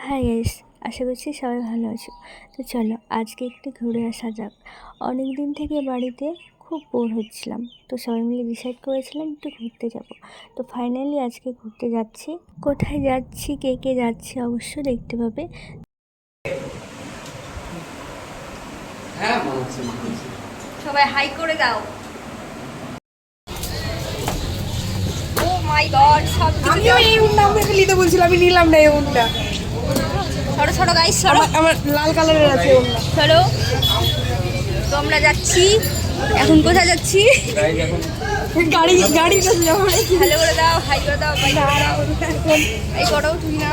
Hi guys, আশা করছি সবাই ভালো আছো। তো চলো আজকে একটু ঘুরে আসা যাক। অনেক দিন থেকে বাড়িতে খুব বোর হচ্ছিলাম, তো সবাই মিলে ডিসাইড করেছিলাম একটু ঘুরতে যাব। তো ফাইনালি আজকে ঘুরতে যাচ্ছি। কোথায় যাচ্ছি, কে কে যাচ্ছি অবশ্য দেখতে পাবে। সবাই হাই করে দাও। ও মাই গড, সব আমিও এই উন্ডা আমাকে নিতে বলছিলাম, আমি নিলাম না এই উন্ডা। ছোট ছোট গাইস, সরো আমার লাল কালারের আছে উন্ডা। সরো। তো আমরা যাচ্ছি, এখন কোথায় যাচ্ছি? গাড়ি কাছে যাবো। ভালো করে দাও, হাই করে দাও, বাই করে দাও। এই করো তুমি না,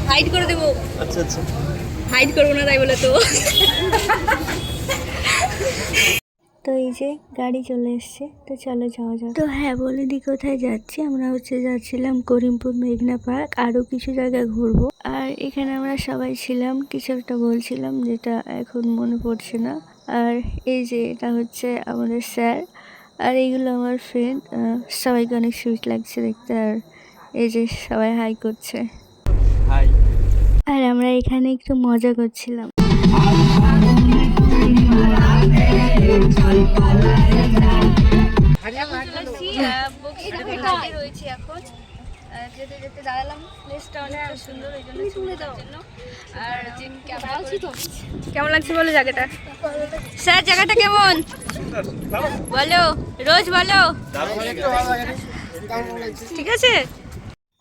হাইড করে দেবো। আচ্ছা আচ্ছা, হাইড করবো না তাই বলে তো। তো এই যে গাড়ি চলে এসছে, তো চলো যাওয়া যাক। তো হ্যাঁ, বলে দি কোথায় যাচ্ছি। আমরা যাচ্ছিলাম করিমপুর মেঘনা পার্ক, আরও কিছু জায়গা ঘুরবো। আর এখানে আমরা সবাই ছিলাম, কিছু একটা বলছিলাম যেটা এখন মনে পড়ছে না। আর এই যে এটা হচ্ছে আমাদের স্যার, আর এইগুলো আমার ফ্রেন্ড। সবাইকে অনেক সুইট লাগছে দেখতে। আর এই যে সবাই হাই করছে, আর আমরা এখানে একটু মজা করছিলাম। রয়েছে এখন যেতে যেতে দাঁড়ালাম। প্লেসটা অনেক সুন্দর, ওই জন্য সুবিধার জন্য। আর কেমন লাগছে বলো জায়গাটা? স্যার জায়গাটা কেমন বলো, রোজ বলো। ঠিক আছে।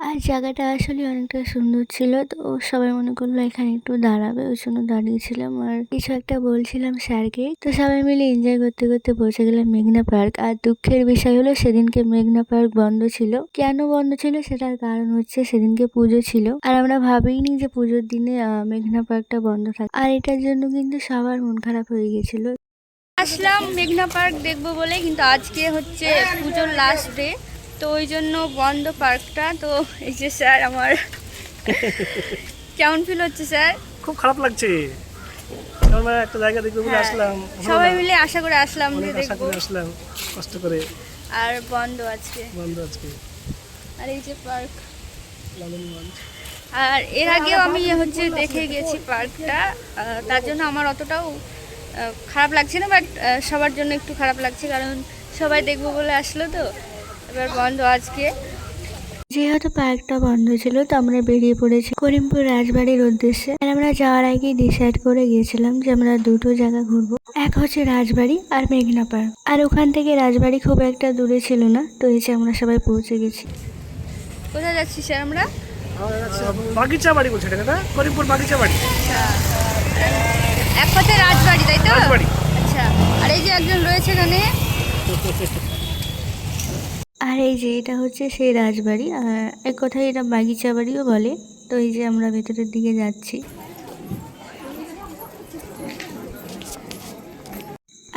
আর জায়গাটা আসলে অনেকটা সুন্দর ছিল, তো সবাই মনে করলো এখানে একটু দাঁড়াবে, ওই জন্য দাঁড়িয়েছিলাম আর কিছু একটা বলছিলাম স্যারকে। তো সবাই মিলে এনজয় করতে করতে পৌঁছে গেলাম মেঘনা পার্ক। আর দুঃখের বিষয় হলো সেদিনকে মেঘনা পার্ক বন্ধ ছিল। কেন বন্ধ ছিল সেটার কারণ হচ্ছে সেদিনকে পুজো ছিল, আর আমরা ভাবিনি যে পুজোর দিনে মেঘনা পার্কটা বন্ধ থাকে। আর এটার জন্য কিন্তু সবার মন খারাপ হয়ে গেছিল। আসলাম মেঘনা পার্ক দেখবো বলে, কিন্তু আজকে হচ্ছে পুজোর লাস্ট ডে, তো ওই জন্য বন্ধ পার্কটা। তো এই যে স্যার আমার, কেমন ফিল হচ্ছে স্যার? খুব খারাপ লাগছে। আমরা একটা জায়গা দেখতে বলে আসলাম, সবাই মিলে আশা করে আসলাম যে অনেক আশা দেখবো, করে আসলাম কষ্ট করে, আর বন্ধ আজকে। বন্ধ আজকে। আর এই যে পার্ক, লালনগঞ্জ। আর এর আগেও আমি হচ্ছে দেখে গেছি পার্কটা, তার জন্য আমার অতটাও খারাপ লাগছে না, বাট সবার জন্য একটু খারাপ লাগছে, কারণ সবাই দেখবো বলে আসলো, তো এবার বন্ধ আজকে। যেহেতু পার্কটা বন্ধ ছিল, তো আমরা বেরিয়ে পড়েছি করিমপুর রাজবাড়ির উদ্দেশ্যে। আর আমরা যাওয়ার আগেই ডিসাইড করে গিয়েছিলাম যে আমরা দুটো জায়গা ঘুরবো, এক হচ্ছে রাজবাড়ি আর মেঘনা পার্ক। আর ওখান থেকে রাজবাড়ি খুব একটা দূরে ছিল না, তো এসে আমরা সবাই পৌঁছে গেছি। কোথায় যাচ্ছি স্যার আমরা? বাগিচা বাড়ি বলছে এটা, করিমপুর বাগিচা বাড়ি। আচ্ছা, এক হচ্ছে রাজবাড়ি, তাই তো? রাজবাড়ি। আচ্ছা, আর এই যে একজন রয়েছে এখানে। আর এই যে এটা হচ্ছে সেই রাজবাড়ি, আর এক কথায় এটা বাগিচা বাড়িও বলে। তো এই যে আমরা ভেতরের দিকে যাচ্ছি।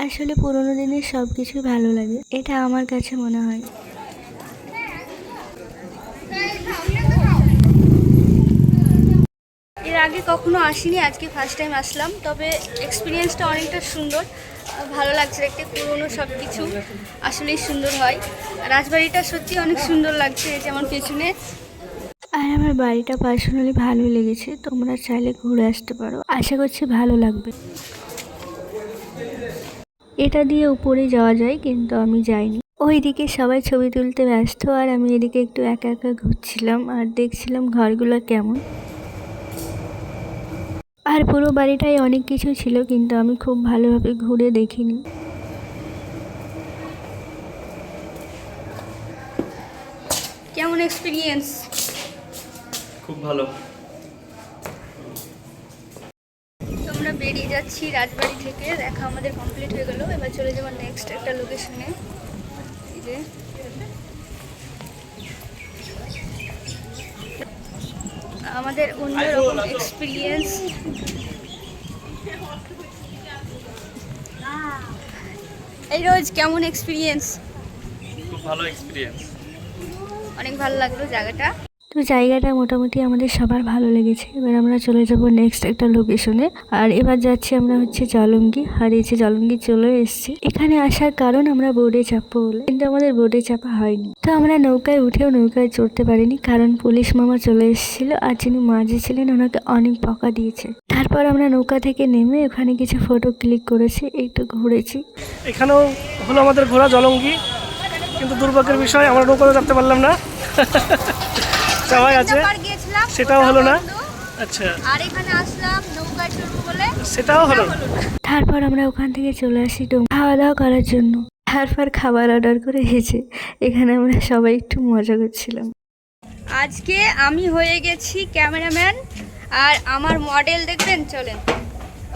আসলে পুরোনো দিনের সব কিছুই ভালো লাগে, এটা আমার কাছে মনে হয়। এর আগে কখনো আসিনি, আজকে ফার্স্ট টাইম আসলাম, তবে এক্সপিরিয়েন্সটা অনেকটা সুন্দর, ভালো লাগছে দেখতে। পুরোনো সব কিছু আসলেই সুন্দর হয়। রাজবাড়িটা সত্যি অনেক সুন্দর লাগছে, এই যেমন পেছনে। আর আমার বাড়িটা পার্সোনালি ভালো লেগেছে, তোমরা চাইলে ঘুরে আসতে পারো, আশা করছি ভালো লাগবে। এটা দিয়ে উপরে যাওয়া যায়, কিন্তু আমি যাইনি। ওইদিকে সবাই ছবি তুলতে ব্যস্ত, আর আমি এদিকে একটু একা একা ঘুরছিলাম আর দেখছিলাম ঘরগুলো কেমন। আর পুরো বাড়িটায় অনেক কিছু ছিল, কিন্তু আমি খুব ভালোভাবে ঘুরে দেখিনি। কেমন এক্সপিরিয়েন্স? খুব ভালো। আমরা বেরিয়ে যাচ্ছি রাজবাড়ি থেকে, দেখা আমাদের কমপ্লিট হয়ে গেল। এবার চলে যাবো নেক্সট একটা লোকেশনে। এই যে আমাদের অন্যরকম এক্সপিরিয়েন্স। এই রোজ কেমন এক্সপিরিয়েন্স? খুব ভালো এক্সপিরিয়েন্স। অনেক ভালো লাগলো জায়গাটা। তো জায়গাটা মোটামুটি আমাদের সবার ভালো লেগেছে। এবার আমরা চলে যাব নেক্সট একটা লোকেশনে। আর এবার যাচ্ছি আমরা হচ্ছে জলঙ্গি। আর এই যে জলঙ্গি চলে এসেছি। এখানে আসার কারণ আমরা বোটে চাপবো বলে, কিন্তু আমাদের বোটে চাপা হয়নি। তো আমরা নৌকায় উঠেও নৌকায় চড়তে পারিনি, কারণ পুলিশ মামা চলে এসেছিল আর যিনি মাঝি ছিলেন ওনাকে অনেক বকা দিয়েছে। তারপর আমরা নৌকা থেকে নেমে ওখানে কিছু ফটো ক্লিক করেছি, একটু ঘুরেছি। এখানেও হলো আমাদের ঘোরা জলঙ্গি, কিন্তু দুর্ভাগ্যের বিষয় আমরা নৌকাতে চাপতে পারলাম না। সবাই আছে, গিয়েছিলাম, সেটাও হলো না। আচ্ছা, আর এখানে আসলাম নৌকায় চড়বো বলে, সেটাও হলো না। তারপর আমরা ওখান থেকে চলে আসি খাওয়া দাওয়া করার জন্য। তারপর খাবার অর্ডার করে এসেছে। এখানে আমরা সবাই একটু মজা করছিলাম। আজকে আমি হয়ে গেছি ক্যামেরাম্যান, আর আমার মডেল দেখবেন, চলেন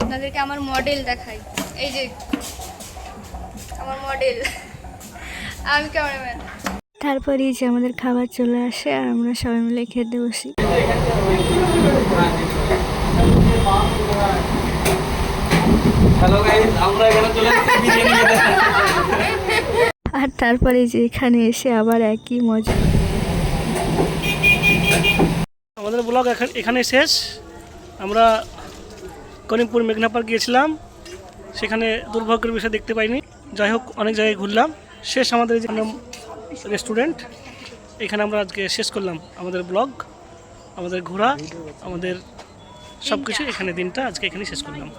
আপনাদেরকে আমার মডেল দেখাই। এই যে আমার মডেল, আমি ক্যামেরাম্যান। তারপর এই যে আমাদের খাবার চলে আসে আর আমরা সবাই মিলে খেতে বসি। হ্যালো গাইস, আমরা এখানে চলে এসেছি বিরিয়ানি খেতে। আর তারপরে যে এখানে এসে আবার একই মজা। আমাদের ব্লগ এখানে শেষ। আমরা করিমপুর মেঘনা পার্ক গিয়েছিলাম, সেখানে দুর্ভাগ্যের বিষয় দেখতে পাইনি। যাই হোক, অনেক জায়গায় ঘুরলাম। শেষ আমাদের এই যে রেস্টুরেন্ট, এখানে আমরা আজকে শেষ করলাম আমাদের ব্লগ, আমাদের ঘোরা, আমাদের সব কিছু। এখানে দিনটা আজকে এখানে শেষ করলাম।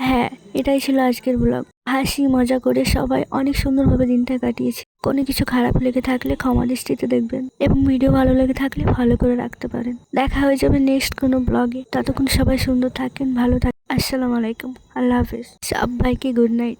হ্যাঁ, এটাই ছিল আজকের ব্লগ। হাসি মজা করে সবাই অনেক সুন্দরভাবে দিনটা কাটিয়েছি। কোনো কিছু খারাপ লেগে থাকলে ক্ষমা দৃষ্টিতে দেখবেন, এবং ভিডিও ভালো লেগে থাকলে ফলো করে রাখতে পারেন। দেখা হয়ে যাবে নেক্সট কোনো ব্লগে। ততক্ষণ সবাই সুন্দর থাকেন, ভালো থাকেন। আসসালামু আলাইকুম, আল্লাহ হাফিজ, সবাইকে গুড নাইট।